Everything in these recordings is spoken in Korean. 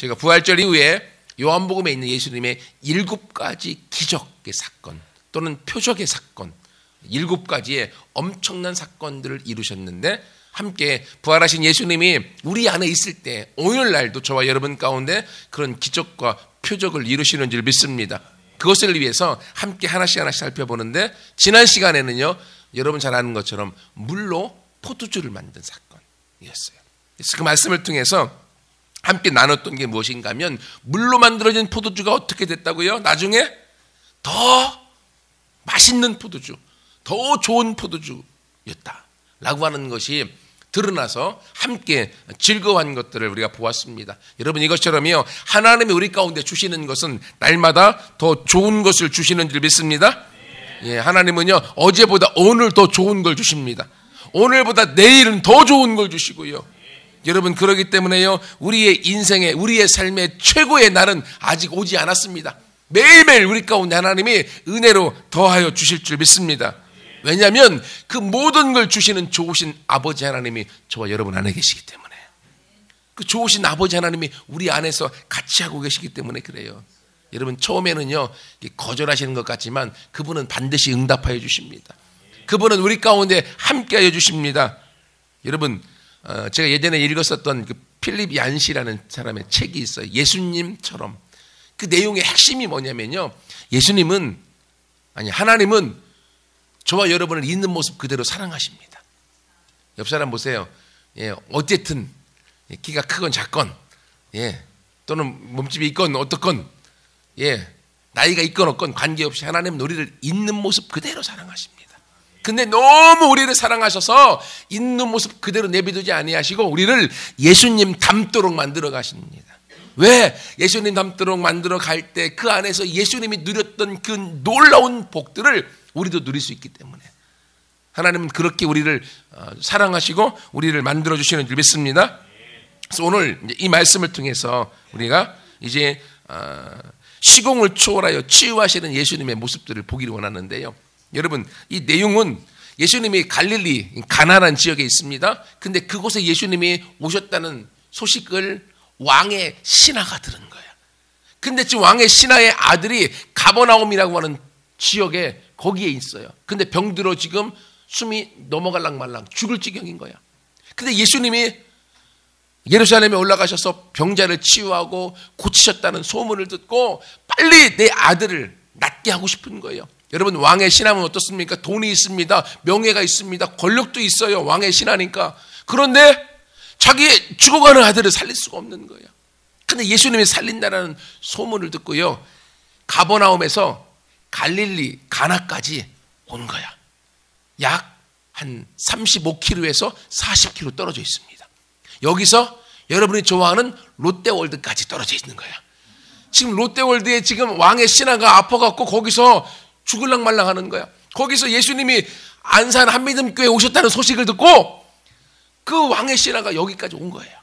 제가 부활절 이후에 요한복음에 있는 예수님의 7가지 기적의 사건 또는 표적의 사건, 7가지의 엄청난 사건들을 이루셨는데, 함께 부활하신 예수님이 우리 안에 있을 때 오늘날도 저와 여러분 가운데 그런 기적과 표적을 이루시는 줄 믿습니다. 그것을 위해서 함께 하나씩 살펴보는데, 지난 시간에는요, 여러분 잘 아는 것처럼 물로 포도주를 만든 사건이었어요. 그래서 그 말씀을 통해서 함께 나눴던 게 무엇인가 하면, 물로 만들어진 포도주가 어떻게 됐다고요? 나중에 더 맛있는 포도주, 더 좋은 포도주였다 라고 하는 것이 드러나서 함께 즐거워한 것들을 우리가 보았습니다. 여러분, 이것처럼요, 하나님이 우리 가운데 주시는 것은 날마다 더 좋은 것을 주시는 줄 믿습니다. 예, 하나님은요, 어제보다 오늘 더 좋은 걸 주십니다. 오늘보다 내일은 더 좋은 걸 주시고요. 여러분, 그러기 때문에요, 우리의 인생의, 우리의 삶의 최고의 날은 아직 오지 않았습니다. 매일매일 우리 가운데 하나님이 은혜로 더하여 주실 줄 믿습니다. 왜냐하면 그 모든 걸 주시는 좋으신 아버지 하나님이 저와 여러분 안에 계시기 때문에, 그 좋으신 아버지 하나님이 우리 안에서 같이 하고 계시기 때문에 그래요. 여러분, 처음에는요, 거절하시는 것 같지만 그분은 반드시 응답하여 주십니다. 그분은 우리 가운데 함께하여 주십니다. 여러분, 제가 예전에 읽었었던 그 필립 얀시라는 사람의 책이 있어요. 예수님처럼. 그 내용의 핵심이 뭐냐면요, 하나님은 저와 여러분을 있는 모습 그대로 사랑하십니다. 옆 사람 보세요. 예, 어쨌든 키가 크건 작건, 예, 또는 몸집이 있건 어떻건, 예, 나이가 있건 없건 관계없이 하나님은 우리를 있는 모습 그대로 사랑하십니다. 근데 너무 우리를 사랑하셔서 있는 모습 그대로 내비두지 아니하시고 우리를 예수님 닮도록 만들어 가십니다. 왜? 예수님 닮도록 만들어 갈 때 그 안에서 예수님이 누렸던 그 놀라운 복들을 우리도 누릴 수 있기 때문에, 하나님은 그렇게 우리를 사랑하시고 우리를 만들어 주시는 줄 믿습니다. 그래서 오늘 이 말씀을 통해서 우리가 이제 시공을 초월하여 치유하시는 예수님의 모습들을 보기를 원하는데요. 여러분, 이 내용은 예수님이 갈릴리 가나안 지역에 있습니다. 근데 그곳에 예수님이 오셨다는 소식을 왕의 신하가 들은 거예요. 근데 지금 왕의 신하의 아들이 가버나움이라고 하는 지역에 거기에 있어요. 근데 병들어 지금 숨이 넘어갈랑 말랑 죽을 지경인 거야. 근데 예수님이 예루살렘에 올라가셔서 병자를 치유하고 고치셨다는 소문을 듣고 빨리 내 아들을 낫게 하고 싶은 거예요. 여러분, 왕의 신하면 어떻습니까? 돈이 있습니다. 명예가 있습니다. 권력도 있어요. 왕의 신하니까. 그런데 자기의 죽어가는 아들을 살릴 수가 없는 거예요. 근데 예수님이 살린다는 소문을 듣고요, 가버나움에서 갈릴리 가나까지 온 거야. 약 한 35km에서 40km 떨어져 있습니다. 여기서 여러분이 좋아하는 롯데월드까지 떨어져 있는 거야. 지금 롯데월드에 지금 왕의 신하가 아파갖고 거기서 죽을랑 말랑 하는 거야. 거기서 예수님이 안산 한미듬교회에 오셨다는 소식을 듣고 그 왕의 신하가 여기까지 온 거예요.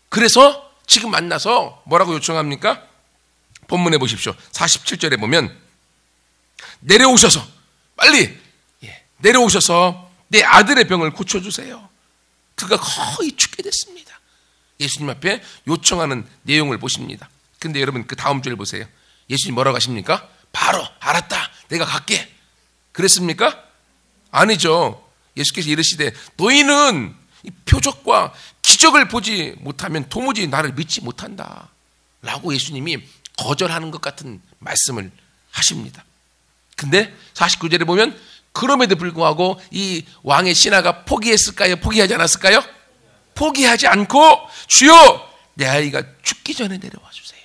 그래서 지금 만나서 뭐라고 요청합니까? 본문에 보십시오. 47절에 보면 내려오셔서 빨리 내려오셔서 내 아들의 병을 고쳐주세요. 그가 거의 죽게 됐습니다. 예수님 앞에 요청하는 내용을 보십니다. 근데 여러분, 그 다음 줄 보세요. 예수님 뭐라고 하십니까? 바로 알았다, 내가 갈게. 그랬습니까? 아니죠. 예수께서 이르시되 너희는 이 표적과 기적을 보지 못하면 도무지 나를 믿지 못한다 라고 예수님이 거절하는 것 같은 말씀을 하십니다. 근데 49절에 보면 그럼에도 불구하고 이 왕의 신하가 포기했을까요? 포기하지 않았을까요? 포기하지 않고 주여 내 아이가 죽기 전에 내려와 주세요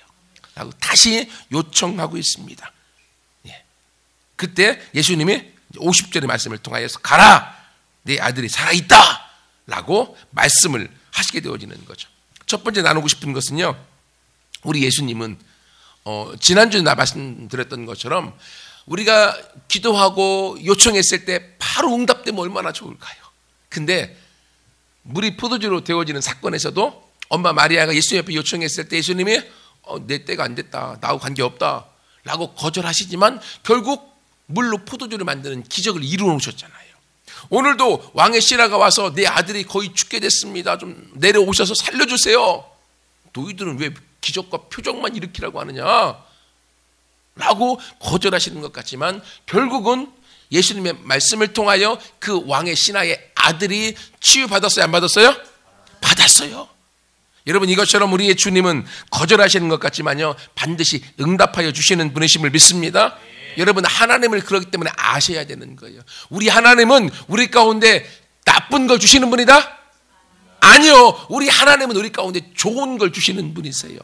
라고 다시 요청하고 있습니다. 예. 그때 예수님이 50절의 말씀을 통하여서 가라, 내 아들이 살아있다 라고 말씀을 하시게 되어지는 거죠. 첫 번째 나누고 싶은 것은요, 우리 예수님은 지난주에 말씀드렸던 것처럼 우리가 기도하고 요청했을 때 바로 응답되면 얼마나 좋을까요? 근데 물이 포도주로 되어지는 사건에서도 엄마 마리아가 예수님 앞에 요청했을 때 예수님이 내 때가 안 됐다, 나하고 관계없다 라고 거절하시지만 결국 물로 포도주를 만드는 기적을 이루어 놓으셨잖아요. 오늘도 왕의 신하가 와서 내 아들이 거의 죽게 됐습니다, 좀 내려오셔서 살려주세요. 너희들은 왜 기적과 표적만 일으키라고 하느냐? 라고 거절하시는 것 같지만 결국은 예수님의 말씀을 통하여 그 왕의 신하의 아들이 치유받았어요? 안 받았어요? 받았어요. 여러분, 이것처럼 우리의 주님은 거절하시는 것 같지만요, 반드시 응답하여 주시는 분이심을 믿습니다. 여러분, 하나님을 그렇기 때문에 아셔야 되는 거예요. 우리 하나님은 우리 가운데 나쁜 걸 주시는 분이다? 아니요. 우리 하나님은 우리 가운데 좋은 걸 주시는 분이세요.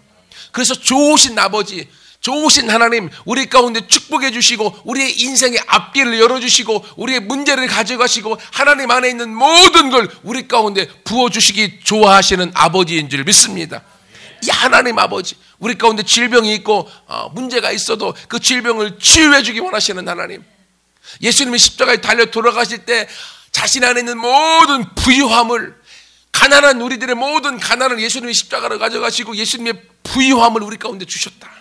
그래서 좋으신 아버지, 좋으신 하나님, 우리 가운데 축복해 주시고 우리의 인생의 앞길을 열어주시고 우리의 문제를 가져가시고 하나님 안에 있는 모든 걸 우리 가운데 부어주시기 좋아하시는 아버지인 줄 믿습니다. 이 하나님 아버지, 우리 가운데 질병이 있고 문제가 있어도 그 질병을 치유해 주기 원하시는 하나님, 예수님이 십자가에 달려 돌아가실 때 자신 안에 있는 모든 부유함을, 가난한 우리들의 모든 가난을 예수님이 십자가로 가져가시고 예수님의 부유함을 우리 가운데 주셨다.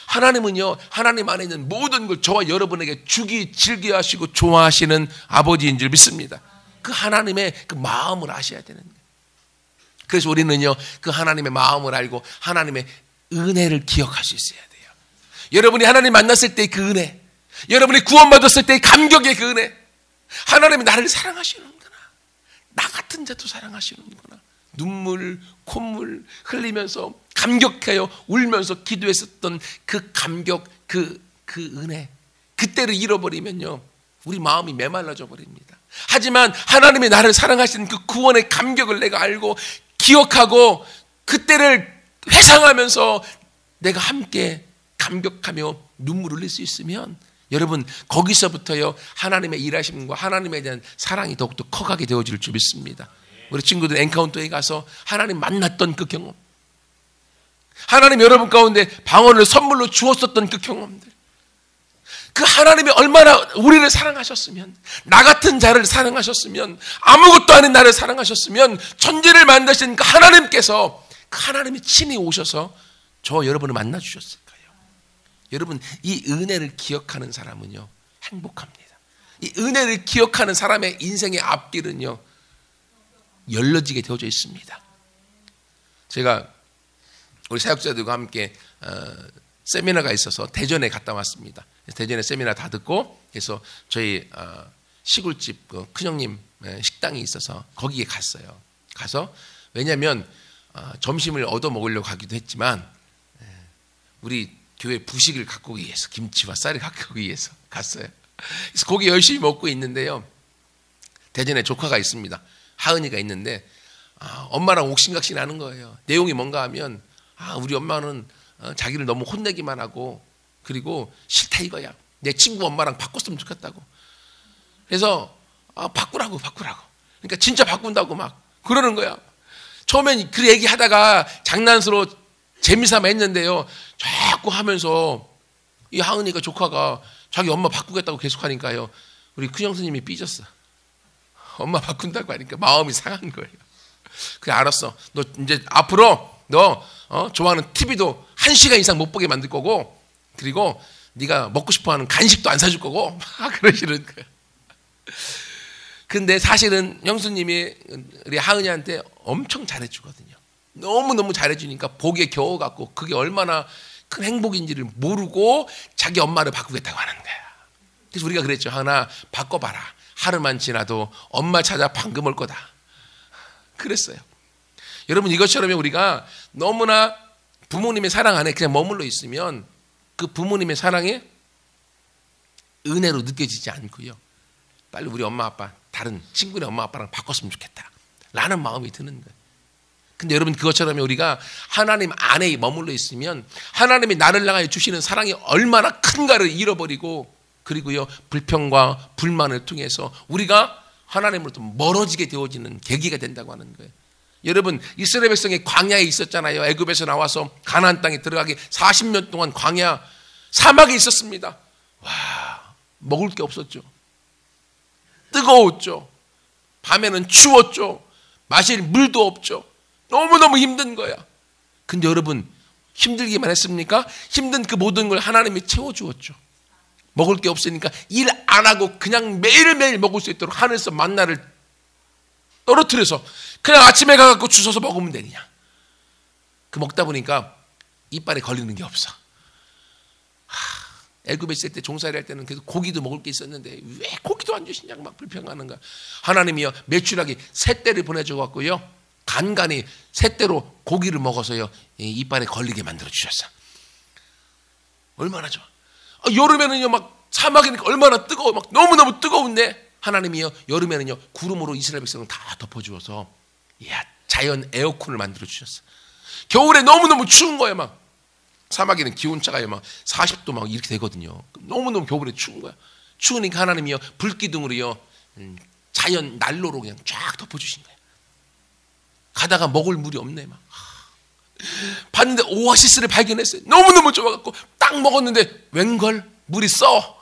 하나님은요, 하나님 안에 있는 모든 걸 저와 여러분에게 주기 즐겨하시고 좋아하시는 아버지인 줄 믿습니다. 그 하나님의 그 마음을 아셔야 되는 거예요. 그래서 우리는요, 그 하나님의 마음을 알고 하나님의 은혜를 기억할 수 있어야 돼요. 여러분이 하나님 만났을 때의 그 은혜, 여러분이 구원받았을 때의 감격의 그 은혜, 하나님이 나를 사랑하시는구나, 나 같은 자도 사랑하시는구나, 눈물, 콧물 흘리면서 감격하여 울면서 기도했었던 그 감격, 그 은혜, 그때를 잃어버리면요, 우리 마음이 메말라져 버립니다. 하지만 하나님이 나를 사랑하시는 그 구원의 감격을 내가 알고 기억하고 그때를 회상하면서 내가 함께 감격하며 눈물을 흘릴 수 있으면 여러분, 거기서부터요, 하나님의 일하심과 하나님에 대한 사랑이 더욱더 커가게 되어질 줄 믿습니다. 우리 친구들 엔카운터에 가서 하나님 만났던 그 경험, 하나님 여러분 가운데 방언을 선물로 주었었던 그 경험들, 그 하나님이 얼마나 우리를 사랑하셨으면, 나 같은 자를 사랑하셨으면, 아무것도 아닌 나를 사랑하셨으면 천지를 만드신 그 하나님께서, 그 하나님이 친히 오셔서 저와 여러분을 만나 주셨을까요? 여러분, 이 은혜를 기억하는 사람은요, 행복합니다. 이 은혜를 기억하는 사람의 인생의 앞길은요, 열려지게 되어져 있습니다. 제가 우리 사역자들과 함께 세미나가 있어서 대전에 갔다 왔습니다. 대전에 세미나 다 듣고, 그래서 저희 시골집 그 큰형님 식당이 있어서 거기에 갔어요. 가서, 왜냐하면 점심을 얻어 먹으려고 가기도 했지만 우리 교회 부식을 갖고 오기 위해서, 김치와 쌀을 갖고 오기 위해서 갔어요. 그래서 고기 열심히 먹고 있는데요, 대전에 조카가 있습니다. 하은이가 있는데 엄마랑 옥신각신 하는 거예요. 내용이 뭔가 하면 우리 엄마는 자기를 너무 혼내기만 하고, 그리고 싫다 이거야, 내 친구 엄마랑 바꿨으면 좋겠다고. 그래서 바꾸라고. 그러니까 진짜 바꾼다고 막 그러는 거야. 처음엔 그 얘기하다가 장난스러워 재미삼아 했는데요, 자꾸 하면서 이 하은이가, 조카가 자기 엄마 바꾸겠다고 계속하니까요, 우리 큰형 스님이 삐졌어. 엄마 바꾼다고 하니까 마음이 상한 거예요. 그래, 알았어, 너 이제 앞으로 너 좋아하는 TV도 1시간 이상 못 보게 만들 거고, 그리고 네가 먹고 싶어하는 간식도 안 사줄 거고 막 그러시는 거예요. 근데 사실은 형수님이 우리 하은이한테 엄청 잘해주거든요. 너무너무 잘해주니까 복에 겨워갖고 그게 얼마나 큰 행복인지를 모르고 자기 엄마를 바꾸겠다고 하는 거야. 그래서 우리가 그랬죠. 하은아, 바꿔봐라. 하루만 지나도 엄마 찾아 방금 올 거다. 그랬어요. 여러분, 이것처럼 우리가 너무나 부모님의 사랑 안에 그냥 머물러 있으면 그 부모님의 사랑이 은혜로 느껴지지 않고요, 빨리 우리 엄마 아빠, 다른 친구네 엄마 아빠랑 바꿨으면 좋겠다 라는 마음이 드는 거예요. 근데 여러분, 그것처럼 우리가 하나님 안에 머물러 있으면 하나님이 나를 향하여 주시는 사랑이 얼마나 큰가를 잃어버리고, 그리고요, 불평과 불만을 통해서 우리가 하나님으로부터 멀어지게 되어지는 계기가 된다고 하는 거예요. 여러분, 이스라엘 백성이 광야에 있었잖아요. 애굽에서 나와서 가나안 땅에 들어가기 40년 동안 광야, 사막에 있었습니다. 와, 먹을 게 없었죠. 뜨거웠죠. 밤에는 추웠죠. 마실 물도 없죠. 너무너무 힘든 거야. 근데 여러분, 힘들기만 했습니까? 힘든 그 모든 걸 하나님이 채워주었죠. 먹을 게 없으니까 일 안 하고 그냥 매일매일 먹을 수 있도록 하늘에서 만나를 떨어뜨려서 그냥 아침에 가갖고 주워서 먹으면 되냐. 그 먹다 보니까 이빨에 걸리는 게 없어. 애굽에 있을 때 종살이 할 때는 계속 고기도 먹을 게 있었는데 왜 고기도 안 주시냐고 막 불평하는가. 하나님이요 메추라기 새 떼를 보내줘 갖고요 간간히 새 떼로 고기를 먹어서요 이빨에 걸리게 만들어 주셨어. 얼마나 좋아. 여름에는요 막 사막이니까 얼마나 뜨거워. 막 너무너무 뜨거운데 하나님이요 여름에는요 구름으로 이스라엘 백성을 다 덮어주어서 자연 에어컨을 만들어 주셨어. 겨울에 너무너무 추운 거예요. 막 사막에는 기온차가 막 40도 막 이렇게 되거든요. 너무너무 겨울에 추운 거야. 추우니까 하나님이요 불기둥으로요 자연 난로로 그냥 쫙 덮어주신 거야. 가다가 먹을 물이 없네. 막 봤는데 오아시스를 발견했어요. 너무너무 좋아갖고 딱 먹었는데 웬걸 물이 써.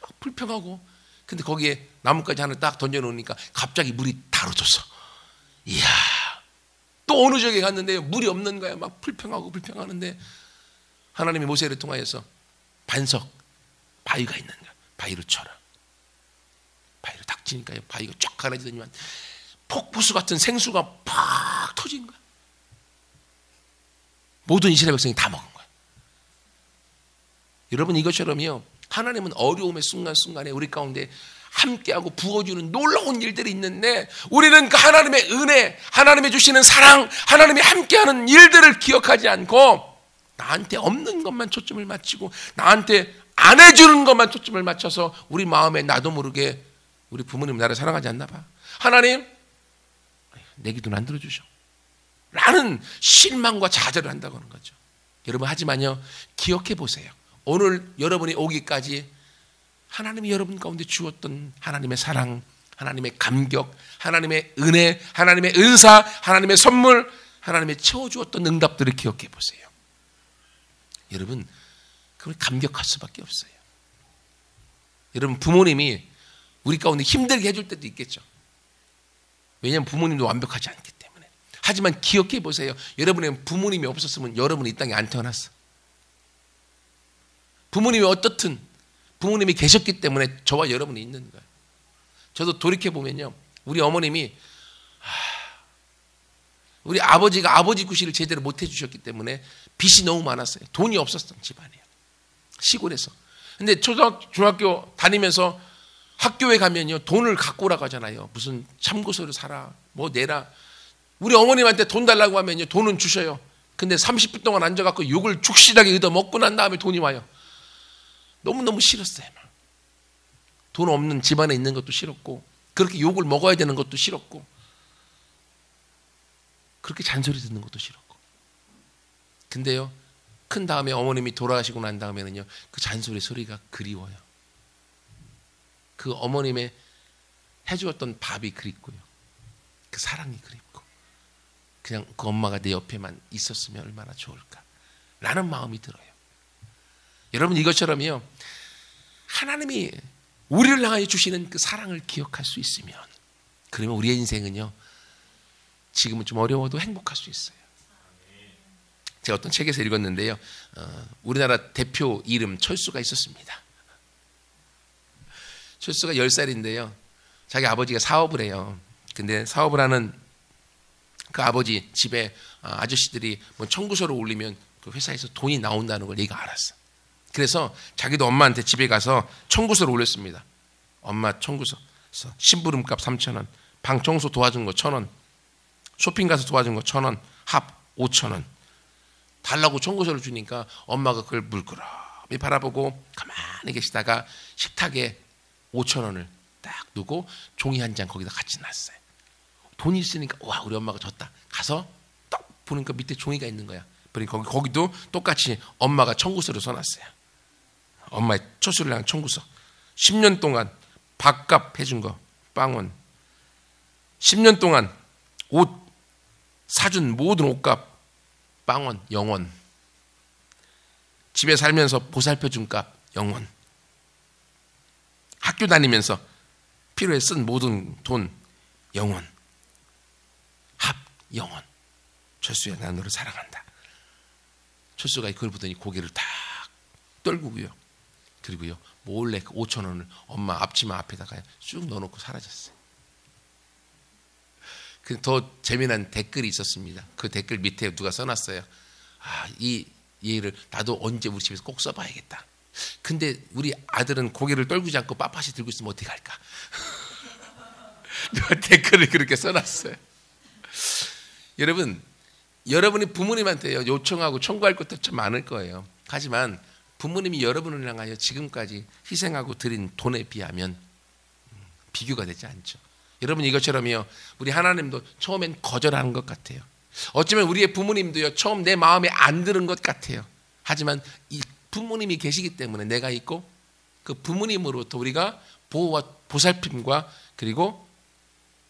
막 불평하고. 근데 거기에 나뭇가지 하나 딱 던져놓으니까 갑자기 물이 달아졌어. 이야. 또 어느 지역에 갔는데 물이 없는 거야. 막 불평하는데 하나님이 모세를 통하여서 반석 바위가 있는 거야. 바위를 쳐라. 바위를 딱 치니까 바위가 쫙 갈라지더니만 폭포수 같은 생수가 팍 터진 거야. 모든 이스라엘 백성이 다 먹은 거야. 여러분 이것처럼요 하나님은 어려움의 순간순간에 우리 가운데 함께하고 부어주는 놀라운 일들이 있는데 우리는 그 하나님의 은혜, 하나님이 주시는 사랑, 하나님이 함께하는 일들을 기억하지 않고 나한테 없는 것만 초점을 맞추고 나한테 안 해주는 것만 초점을 맞춰서 우리 마음에 나도 모르게 우리 부모님 나를 사랑하지 않나 봐. 하나님 내 기도는 안 들어주셔 라는 실망과 좌절을 한다고 하는 거죠. 여러분 하지만요 기억해 보세요. 오늘 여러분이 오기까지 하나님이 여러분 가운데 주었던 하나님의 사랑, 하나님의 감격, 하나님의 은혜, 하나님의 은사, 하나님의 선물, 하나님의 채워주었던 응답들을 기억해 보세요. 여러분 그걸 감격할 수밖에 없어요. 여러분 부모님이 우리 가운데 힘들게 해줄 때도 있겠죠. 왜냐하면 부모님도 완벽하지 않기 때문에. 하지만 기억해 보세요. 여러분의 부모님이 없었으면 여러분이 이 땅에 안 태어났어. 부모님이 어떻든 부모님이 계셨기 때문에 저와 여러분이 있는 거예요. 저도 돌이켜보면요 우리 어머님이 우리 아버지가 아버지 구실을 제대로 못 해주셨기 때문에 빚이 너무 많았어요. 돈이 없었던 집안이에요. 시골에서. 근데 초등학교, 중학교 다니면서 학교에 가면요 돈을 갖고 오라고 하잖아요. 무슨 참고서를 사라 뭐 내라. 우리 어머님한테 돈 달라고 하면요 돈은 주셔요. 근데 30분 동안 앉아갖고 욕을 죽실하게 얻어 먹고 난 다음에 돈이 와요. 너무너무 싫었어요. 돈 없는 집안에 있는 것도 싫었고 그렇게 욕을 먹어야 되는 것도 싫었고 그렇게 잔소리 듣는 것도 싫었고. 근데요 큰 다음에 어머님이 돌아가시고 난 다음에는요 그 잔소리 소리가 그리워요. 그 어머님의 해주었던 밥이 그립고요 그 사랑이 그립고 그냥 그 엄마가 내 옆에만 있었으면 얼마나 좋을까 라는 마음이 들어요. 여러분 이것처럼요 하나님이 우리를 향하여 주시는 그 사랑을 기억할 수 있으면 그러면 우리의 인생은요 지금은 좀 어려워도 행복할 수 있어요. 제가 어떤 책에서 읽었는데요 우리나라 대표 이름 철수가 있었습니다. 철수가 10살인데요 자기 아버지가 사업을 해요. 근데 사업을 하는 그 아버지 집에 아저씨들이 뭐 청구서를 올리면 그 회사에서 돈이 나온다는 걸 얘가 알았어. 그래서 자기도 엄마한테 집에 가서 청구서를 올렸습니다. 엄마 청구서. 심부름값 3,000원, 방 청소 도와준 거 1,000원, 쇼핑 가서 도와준 거 1,000원, 합 5,000원. 달라고 청구서를 주니까 엄마가 그걸 물끄러미 바라보고 가만히 계시다가 식탁에 5,000원을 딱 두고 종이 한 장 거기다 같이 놨어요. 돈이 있으니까 와 우리 엄마가 줬다. 가서 딱 보니까 밑에 종이가 있는 거야. 그러니까 거기도 똑같이 엄마가 청구서를 써놨어요. 엄마의 처수를 향한 청구서. 10년 동안 밥값 해준 거 빵원. 10년 동안 옷 사준 모든 옷값 빵원 0원. 집에 살면서 보살펴준 값 0원. 학교 다니면서 필요해 쓴 모든 돈 0원. 합 0원. 철수야 난 너를 사랑한다. 철수가 그걸 보더니 고개를 탁 떨구고요. 그리고요 몰래 그 5,000원을 엄마 앞치마 앞에다가 쭉 넣어놓고 사라졌어요. 더 재미난 댓글이 있었습니다. 그 댓글 밑에 누가 써놨어요. 이 예를 나도 언제 우리 집에서 꼭 써봐야겠다. 근데 우리 아들은 고개를 떨구지 않고 빳빳이 들고 있으면 어떻게 할까? 누가 댓글을 그렇게 써놨어요. 여러분, 여러분이 부모님한테 요청하고 청구할 것도 참 많을 거예요. 하지만 부모님이 여러분을 향하여 지금까지 희생하고 드린 돈에 비하면 비교가 되지 않죠. 여러분, 이것처럼요, 우리 하나님도 처음엔 거절하는 것 같아요. 어쩌면 우리의 부모님도요, 처음 내 마음에 안 드는 것 같아요. 하지만 이 부모님이 계시기 때문에 내가 있고 그 부모님으로부터 우리가 보호와 보살핌과 그리고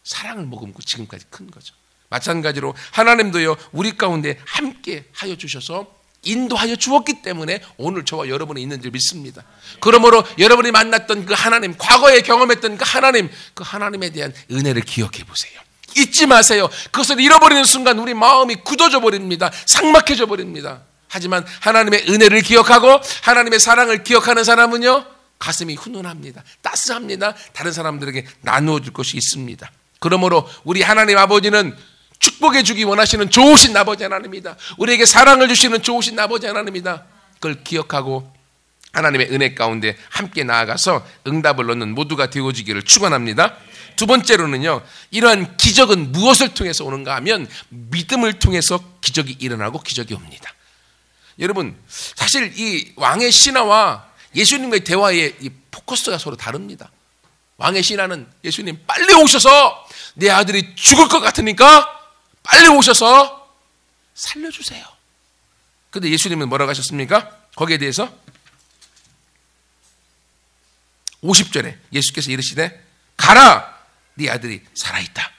사랑을 머금고 지금까지 큰 거죠. 마찬가지로 하나님도요, 우리 가운데 함께 하여 주셔서 인도하여 주었기 때문에 오늘 저와 여러분이 있는 줄 믿습니다. 그러므로 여러분이 만났던 그 하나님, 과거에 경험했던 그 하나님에 대한 은혜를 기억해 보세요. 잊지 마세요. 그것을 잃어버리는 순간 우리 마음이 굳어져 버립니다. 삭막해져 버립니다. 하지만 하나님의 은혜를 기억하고 하나님의 사랑을 기억하는 사람은요, 가슴이 훈훈합니다. 따스합니다. 다른 사람들에게 나누어 줄 것이 있습니다. 그러므로 우리 하나님 아버지는 축복해 주기 원하시는 좋으신 아버지 하나님입니다. 우리에게 사랑을 주시는 좋으신 아버지 하나님입니다. 그걸 기억하고 하나님의 은혜 가운데 함께 나아가서 응답을 얻는 모두가 되어지기를 축원합니다. 두 번째로는요, 이러한 기적은 무엇을 통해서 오는가 하면 믿음을 통해서 기적이 일어나고 기적이 옵니다. 여러분, 사실 이 왕의 신하와 예수님과의 대화의 이 포커스가 서로 다릅니다. 왕의 신하는 예수님 빨리 오셔서 내 아들이 죽을 것 같으니까 빨리 오셔서 살려주세요. 근데 예수님은 뭐라고 하셨습니까? 거기에 대해서 50절에 예수께서 이르시되 가라, 네 아들이 살아있다.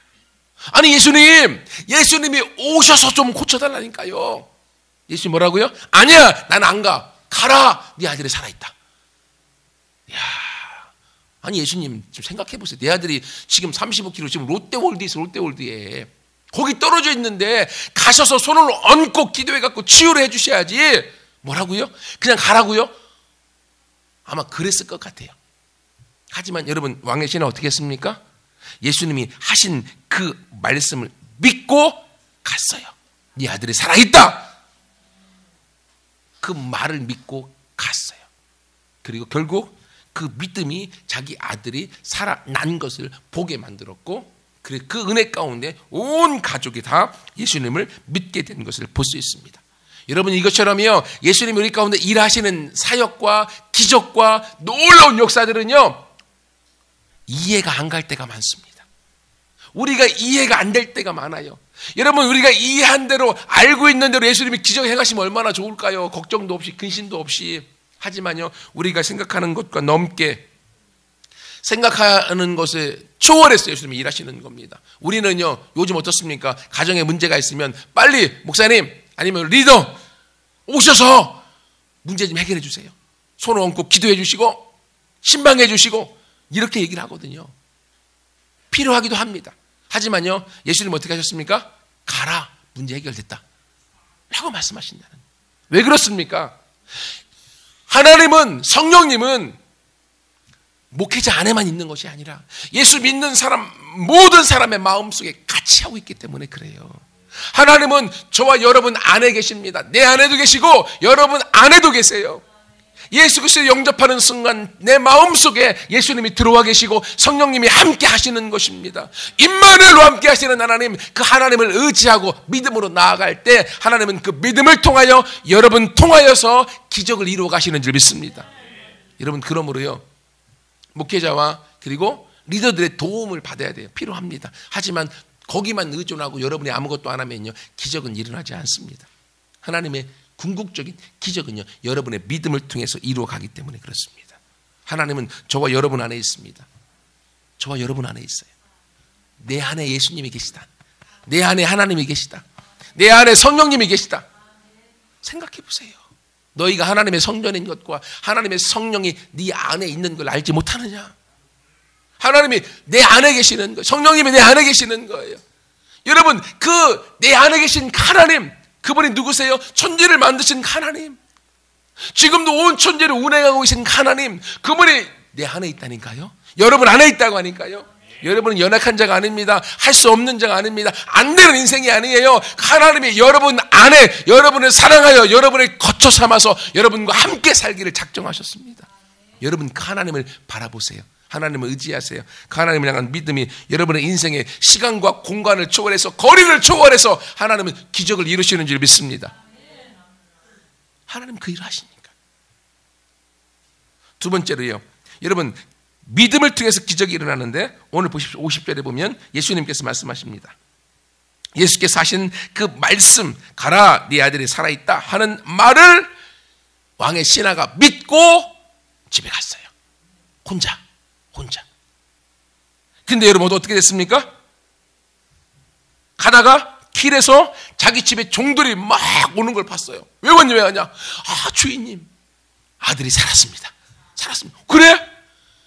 아니 예수님이 오셔서 좀 고쳐달라니까요. 예수님 뭐라고요? 아니야, 난 안 가. 가라, 네 아들이 살아있다. 이야, 아니 예수님 좀 생각해 보세요. 내 아들이 지금 35km 지금 롯데월드에 거기 떨어져 있는데 가셔서 손을 얹고 기도해 갖고 치유를 해 주셔야지. 뭐라고요? 그냥 가라고요? 아마 그랬을 것 같아요. 하지만 여러분, 왕의 신하 어떻게 했습니까? 예수님이 하신 그 말씀을 믿고 갔어요. 네 아들이 살아있다. 그 말을 믿고 갔어요. 그리고 결국 그 믿음이 자기 아들이 살아난 것을 보게 만들었고, 그 은혜 가운데 온 가족이 다 예수님을 믿게 된 것을 볼 수 있습니다. 여러분, 이것처럼요, 예수님이 우리 가운데 일하시는 사역과 기적과 놀라운 역사들은요, 이해가 안 갈 때가 많습니다. 우리가 이해가 안 될 때가 많아요. 여러분, 우리가 이해한 대로 알고 있는 대로 예수님이 기적 행하시면 얼마나 좋을까요? 걱정도 없이 근심도 없이. 하지만요, 우리가 생각하는 것과 넘게 생각하는 것에 초월해서 예수님이 일하시는 겁니다. 우리는요, 요즘 어떻습니까? 가정에 문제가 있으면 빨리 목사님 아니면 리더 오셔서 문제 좀 해결해 주세요. 손을 얹고 기도해 주시고 신방해 주시고 이렇게 얘기를 하거든요. 필요하기도 합니다. 하지만요, 예수님 어떻게 하셨습니까? 가라, 문제 해결됐다 라고 말씀하신다는. 왜 그렇습니까? 하나님은, 성령님은 목회자 안에만 있는 것이 아니라 예수 믿는 사람, 모든 사람의 마음속에 같이 하고 있기 때문에 그래요. 하나님은 저와 여러분 안에 계십니다. 내 안에도 계시고 여러분 안에도 계세요. 예수 그리스도를 영접하는 순간 내 마음속에 예수님이 들어와 계시고 성령님이 함께 하시는 것입니다. 임마누엘로 함께 하시는 하나님, 그 하나님을 의지하고 믿음으로 나아갈 때 하나님은 그 믿음을 통하여 여러분 통하여서 기적을 이루어 가시는 줄 믿습니다. 여러분, 그러므로요, 목회자와 그리고 리더들의 도움을 받아야 돼요. 필요합니다. 하지만 거기만 의존하고 여러분이 아무것도 안 하면요, 기적은 일어나지 않습니다. 하나님의 궁극적인 기적은요, 여러분의 믿음을 통해서 이루어가기 때문에 그렇습니다. 하나님은 저와 여러분 안에 있습니다. 저와 여러분 안에 있어요. 내 안에 예수님이 계시다. 내 안에 하나님이 계시다. 내 안에 성령님이 계시다. 생각해 보세요. 너희가 하나님의 성전인 것과 하나님의 성령이 네 안에 있는 걸 알지 못하느냐? 하나님이 내 안에 계시는 거예요. 성령님이 내 안에 계시는 거예요. 여러분, 그 내 안에 계신 하나님, 그분이 누구세요? 천지를 만드신 하나님, 지금도 온 천지를 운행하고 계신 하나님, 그분이 내 안에 있다니까요. 여러분 안에 있다고 하니까요. 여러분은 연약한 자가 아닙니다. 할 수 없는 자가 아닙니다. 안 되는 인생이 아니에요. 하나님이 여러분 안에 여러분을 사랑하여 여러분을 거처 삼아서 여러분과 함께 살기를 작정하셨습니다. 여러분 그 하나님을 바라보세요. 하나님을 의지하세요. 그 하나님을 향한 믿음이 여러분의 인생의 시간과 공간을 초월해서 거리를 초월해서 하나님은 기적을 이루시는 줄 믿습니다. 하나님 그 일을 하시니까. 두 번째로요. 여러분 믿음을 통해서 기적이 일어나는데 오늘 보십시오. 50절에 보면 예수님께서 말씀하십니다. 예수께서 하신 그 말씀 가라 네 아들이 살아있다 하는 말을 왕의 신하가 믿고 집에 갔어요. 혼자. 근데 여러분 어떻게 됐습니까? 가다가 길에서 자기 집에 종들이 막 오는 걸 봤어요. 왜 왔냐? 주인님 아들이 살았습니다. 그래?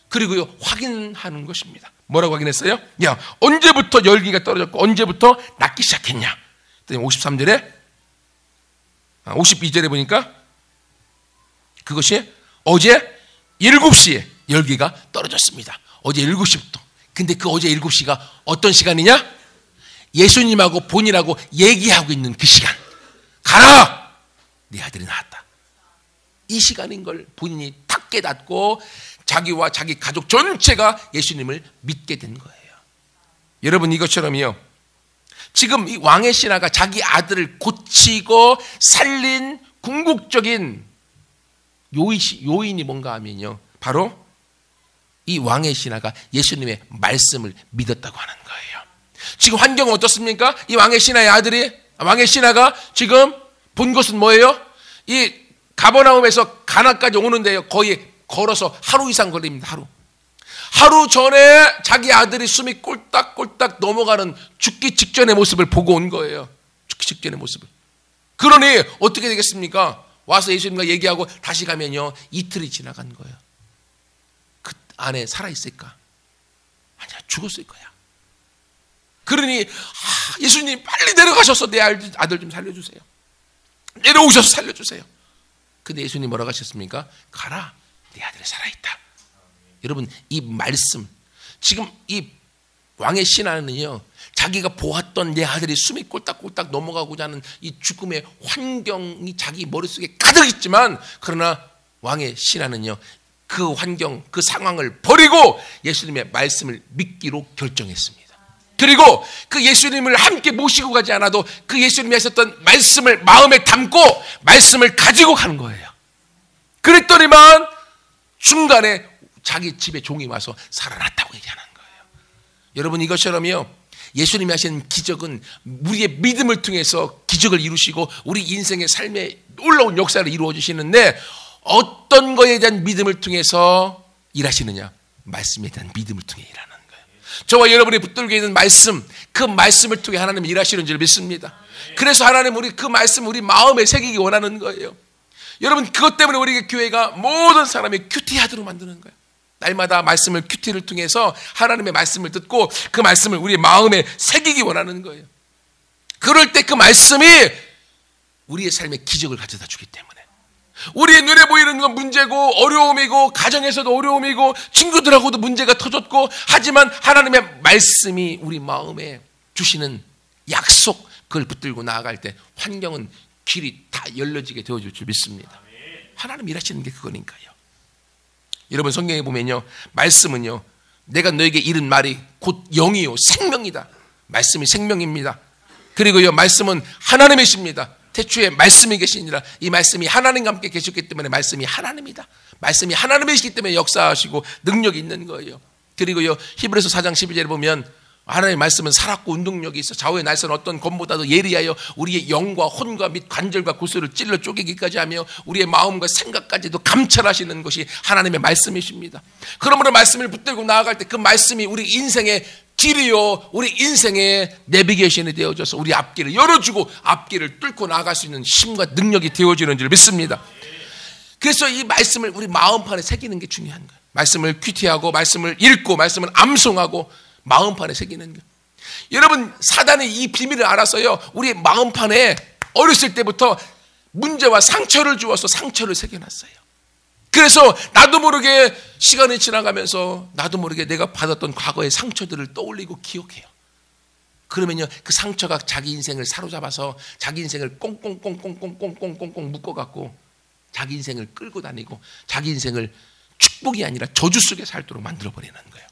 그리고요 확인하는 것입니다. 뭐라고 확인했어요? 야 언제부터 열기가 떨어졌고 언제부터 낫기 시작했냐? 53절에 52절에 보니까 그것이 어제 7시에 열기가 떨어졌습니다. 어제 7시부터. 근데 그 어제 7시가 어떤 시간이냐? 예수님하고 본인하고 얘기하고 있는 그 시간. 가라! 네 아들이 나왔다. 이 시간인 걸 본인이 탁 깨닫고 자기와 자기 가족 전체가 예수님을 믿게 된 거예요. 여러분 이것처럼요. 지금 이 왕의 신하가 자기 아들을 고치고 살린 궁극적인 요인이 뭔가 하면요. 바로 이 왕의 신하가 예수님의 말씀을 믿었다고 하는 거예요. 지금 환경은 어떻습니까? 이 왕의 신하가 지금 본 것은 뭐예요? 이 가버나움에서 가나까지 오는데요. 거의 걸어서 하루 이상 걸립니다. 하루 전에 자기 아들이 숨이 꼴딱꼴딱 넘어가는 죽기 직전의 모습을 보고 온 거예요. 죽기 직전의 모습을. 그러니 어떻게 되겠습니까? 와서 예수님과 얘기하고 다시 가면요. 이틀이 지나간 거예요. 그 안에 살아있을까? 아니야, 죽었을 거야. 그러니 예수님 빨리 내려가셔서 내 아들 좀 살려주세요. 내려오셔서 살려주세요. 근데 예수님 뭐라고 하셨습니까? 가라, 내 아들이 살아있다. 여러분 이 말씀, 지금 이 왕의 신하는요, 자기가 보았던 내 아들이 숨이 꼴딱꼴딱 넘어가고자 하는 이 죽음의 환경이 자기 머릿속에 가득 있지만, 그러나 왕의 신하는요 그 환경, 그 상황을 버리고 예수님의 말씀을 믿기로 결정했습니다. 그리고 그 예수님을 함께 모시고 가지 않아도 그 예수님이 하셨던 말씀을 마음에 담고 말씀을 가지고 가는 거예요. 그랬더니만 중간에 자기 집에 종이 와서 살아났다고 얘기하는 거예요. 여러분 이것처럼요, 예수님이 하신 기적은 우리의 믿음을 통해서 기적을 이루시고 우리 인생의 삶에 놀라운 역사를 이루어 주시는데, 어떤 거에 대한 믿음을 통해서 일하시느냐? 말씀에 대한 믿음을 통해 일하는 거예요. 저와 여러분이 붙들고 있는 말씀, 그 말씀을 통해 하나님이 일하시는 줄 믿습니다. 그래서 하나님 우리 그 말씀 우리 마음에 새기기 원하는 거예요. 여러분 그것 때문에 우리 교회가 모든 사람이 큐티하도록 만드는 거예요. 날마다 말씀을 큐티를 통해서 하나님의 말씀을 듣고 그 말씀을 우리 마음에 새기기 원하는 거예요. 그럴 때 그 말씀이 우리의 삶에 기적을 가져다 주기 때문에, 우리의 눈에 보이는 건 문제고 어려움이고 가정에서도 어려움이고 친구들하고도 문제가 터졌고, 하지만 하나님의 말씀이 우리 마음에 주시는 약속, 그걸 붙들고 나아갈 때 환경은 길이 다 열려지게 되어줄 줄 믿습니다. 하나님 일하시는 게 그거니까요. 여러분 성경에 보면요, 말씀은요, 내가 너에게 이른 말이 곧 영이요 생명이다. 말씀이 생명입니다. 그리고요 말씀은 하나님이십니다. 태초에 말씀이 계시니라. 이 말씀이 하나님과 함께 계셨기 때문에 말씀이 하나님이다. 말씀이 하나님이시기 때문에 역사하시고 능력이 있는 거예요. 그리고요 히브리서 4장 12절에 보면 하나님의 말씀은 살았고 운동력이 있어 좌우의 날선 어떤 검보다도 예리하여 우리의 영과 혼과 및 관절과 구슬을 찔러 쪼개기까지 하며 우리의 마음과 생각까지도 감찰하시는 것이 하나님의 말씀이십니다. 그러므로 말씀을 붙들고 나아갈 때 그 말씀이 우리 인생의 길이요, 우리 인생의 내비게이션이 되어져서 우리 앞길을 열어주고 앞길을 뚫고 나아갈 수 있는 힘과 능력이 되어지는 줄 믿습니다. 그래서 이 말씀을 우리 마음판에 새기는 게 중요한 거예요. 말씀을 큐티하고 말씀을 읽고 말씀을 암송하고 마음판에 새기는 거예요. 여러분 사단이 이 비밀을 알아서요, 우리 마음판에 어렸을 때부터 문제와 상처를 주어서 상처를 새겨놨어요. 그래서 나도 모르게 시간이 지나가면서 나도 모르게 내가 받았던 과거의 상처들을 떠올리고 기억해요. 그러면요, 그 상처가 자기 인생을 사로잡아서 자기 인생을 꽁꽁꽁꽁꽁꽁꽁꽁꽁 묶어갖고 자기 인생을 끌고 다니고 자기 인생을 축복이 아니라 저주 속에 살도록 만들어버리는 거예요.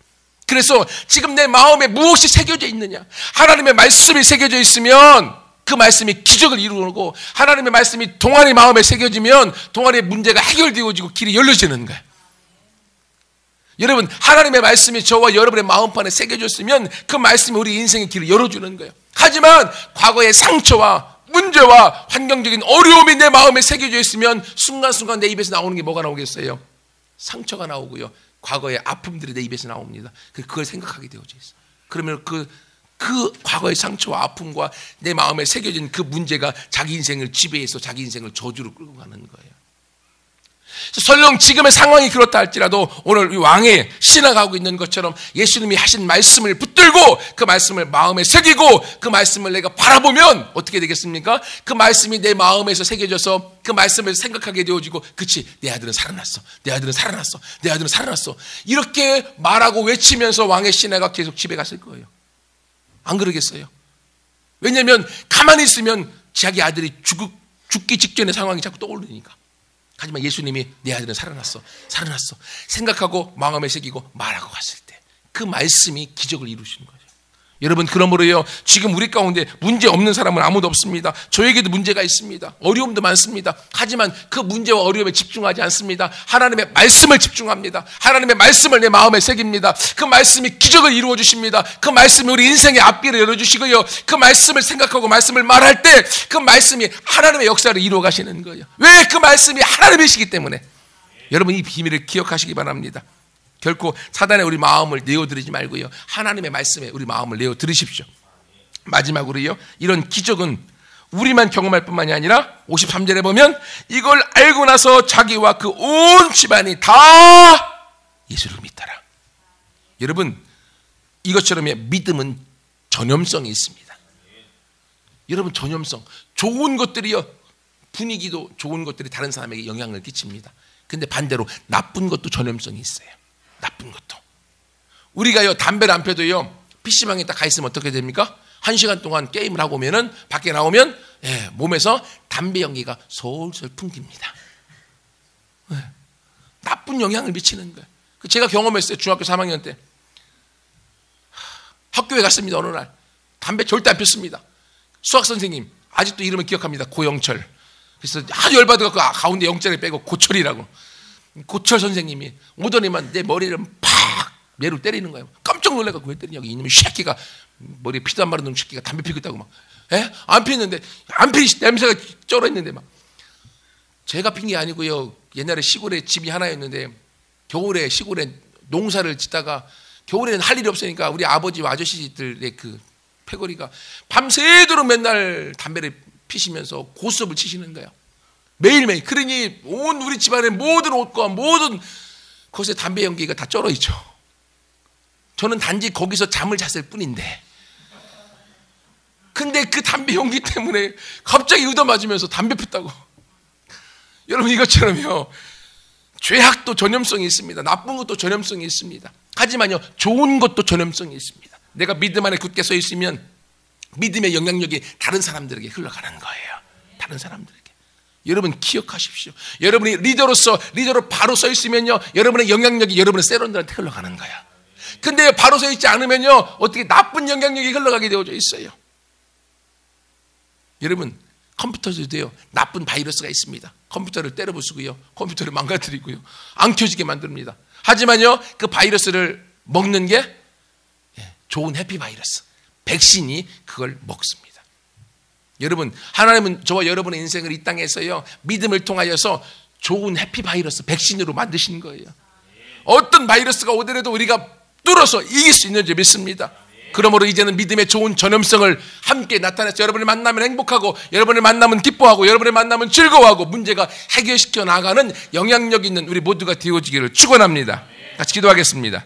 그래서 지금 내 마음에 무엇이 새겨져 있느냐? 하나님의 말씀이 새겨져 있으면 그 말씀이 기적을 이루고, 하나님의 말씀이 동아리 마음에 새겨지면 동아리의 문제가 해결되어지고 길이 열려지는 거예요. 여러분, 하나님의 말씀이 저와 여러분의 마음판에 새겨졌으면 그 말씀이 우리 인생의 길을 열어주는 거예요. 하지만 과거의 상처와 문제와 환경적인 어려움이 내 마음에 새겨져 있으면 순간순간 내 입에서 나오는 게 뭐가 나오겠어요? 상처가 나오고요, 과거의 아픔들이 내 입에서 나옵니다. 그걸 생각하게 되어져 있어요. 그러면 그 과거의 상처와 아픔과 내 마음에 새겨진 그 문제가 자기 인생을 지배해서 자기 인생을 저주로 끌고 가는 거예요. 설령 지금의 상황이 그렇다 할지라도 오늘 이 왕의 신앙하고 있는 것처럼 예수님이 하신 말씀을 붙들고 그 말씀을 마음에 새기고 그 말씀을 내가 바라보면 어떻게 되겠습니까? 그 말씀이 내 마음에서 새겨져서 그 말씀을 생각하게 되어지고, 그치, 내 아들은 살아났어, 내 아들은 살아났어, 내 아들은 살아났어, 이렇게 말하고 외치면서 왕의 신뢰가 계속 집에 갔을 거예요. 안 그러겠어요? 왜냐하면 가만히 있으면 자기 아들이 죽기 직전의 상황이 자꾸 떠오르니까. 하지만 예수님이 내 아들은 살아났어, 살아났어 생각하고 마음에 새기고 말하고 갔을 때 그 말씀이 기적을 이루시는 거죠. 여러분, 그러므로요, 지금 우리 가운데 문제 없는 사람은 아무도 없습니다. 저에게도 문제가 있습니다. 어려움도 많습니다. 하지만 그 문제와 어려움에 집중하지 않습니다. 하나님의 말씀을 집중합니다. 하나님의 말씀을 내 마음에 새깁니다. 그 말씀이 기적을 이루어 주십니다. 그 말씀이 우리 인생의 앞길을 열어주시고요, 그 말씀을 생각하고 말씀을 말할 때 그 말씀이 하나님의 역사를 이루어 가시는 거예요. 왜? 그 말씀이 하나님이시기 때문에. 여러분, 이 비밀을 기억하시기 바랍니다. 결코 사단에 우리 마음을 내어드리지 말고요, 하나님의 말씀에 우리 마음을 내어드리십시오. 마지막으로요, 이런 기적은 우리만 경험할 뿐만이 아니라 53절에 보면 이걸 알고 나서 자기와 그 온 집안이 다 예수를 믿더라. 여러분, 이것처럼의 믿음은 전염성이 있습니다. 여러분, 전염성, 좋은 것들이요, 분위기도 좋은 것들이 다른 사람에게 영향을 끼칩니다. 근데 반대로 나쁜 것도 전염성이 있어요. 나쁜 것도. 우리가요, 담배를 안 펴도요, PC방에 딱 가 있으면 어떻게 됩니까? 1시간 동안 게임을 하고 오면은 밖에 나오면 몸에서 담배 연기가 솔솔 풍깁니다. 나쁜 영향을 미치는 거예요. 제가 경험했어요. 중학교 3학년 때 학교에 갔습니다. 어느 날 담배 절대 안 폈습니다. 수학 선생님, 아직도 이름을 기억합니다. 고영철. 그래서 아주 열받아갖고 가운데 영자를 빼고 고철이라고, 고철 선생님이 오더니만 내 머리를 팍 매로 때리는 거예요. 깜짝 놀라갖고, 왜 때리냐고, 이놈의 새끼가, 머리에 피도 안 마른 놈 새끼가 담배 피고 있다고 막, 안 피는데, 안 피, 냄새가 쩔어 있는데 막. 제가 핀 게 아니고요, 옛날에 시골에 집이 하나였는데 겨울에 시골에 농사를 짓다가 겨울에는 할 일이 없으니까 우리 아버지와 아저씨들의 그 패거리가 밤새도록 맨날 담배를 피시면서 고스톱을 치시는 거예요. 매일매일. 그러니 온 우리 집안의 모든 옷과 모든 곳에 담배 연기가 다 쩔어 있죠. 저는 단지 거기서 잠을 잤을 뿐인데, 근데 그 담배 연기 때문에 갑자기 얻어맞으면서 담배 폈다고. 여러분, 이것처럼요, 죄악도 전염성이 있습니다. 나쁜 것도 전염성이 있습니다. 하지만요, 좋은 것도 전염성이 있습니다. 내가 믿음 안에 굳게 서 있으면 믿음의 영향력이 다른 사람들에게 흘러가는 거예요. 다른 사람들에게. 여러분, 기억하십시오. 여러분이 리더로 바로 서 있으면요, 여러분의 영향력이 여러분의 세론들한테 흘러가는 거야. 근데 바로 서 있지 않으면요, 어떻게 나쁜 영향력이 흘러가게 되어져 있어요. 여러분, 컴퓨터에도요, 나쁜 바이러스가 있습니다. 컴퓨터를 때려 부수고요, 컴퓨터를 망가뜨리고요, 안 켜지게 만듭니다. 하지만요, 그 바이러스를 먹는 게 좋은 해피바이러스, 백신이 그걸 먹습니다. 여러분, 하나님은 저와 여러분의 인생을 이 땅에서요, 믿음을 통하여서 좋은 해피바이러스, 백신으로 만드신 거예요. 어떤 바이러스가 오더라도 우리가 뚫어서 이길 수 있는 줄 믿습니다. 그러므로 이제는 믿음의 좋은 전염성을 함께 나타내서 여러분을 만나면 행복하고, 여러분을 만나면 기뻐하고, 여러분을 만나면 즐거워하고, 문제가 해결시켜 나가는 영향력 있는 우리 모두가 되어지기를 축원합니다. 같이 기도하겠습니다.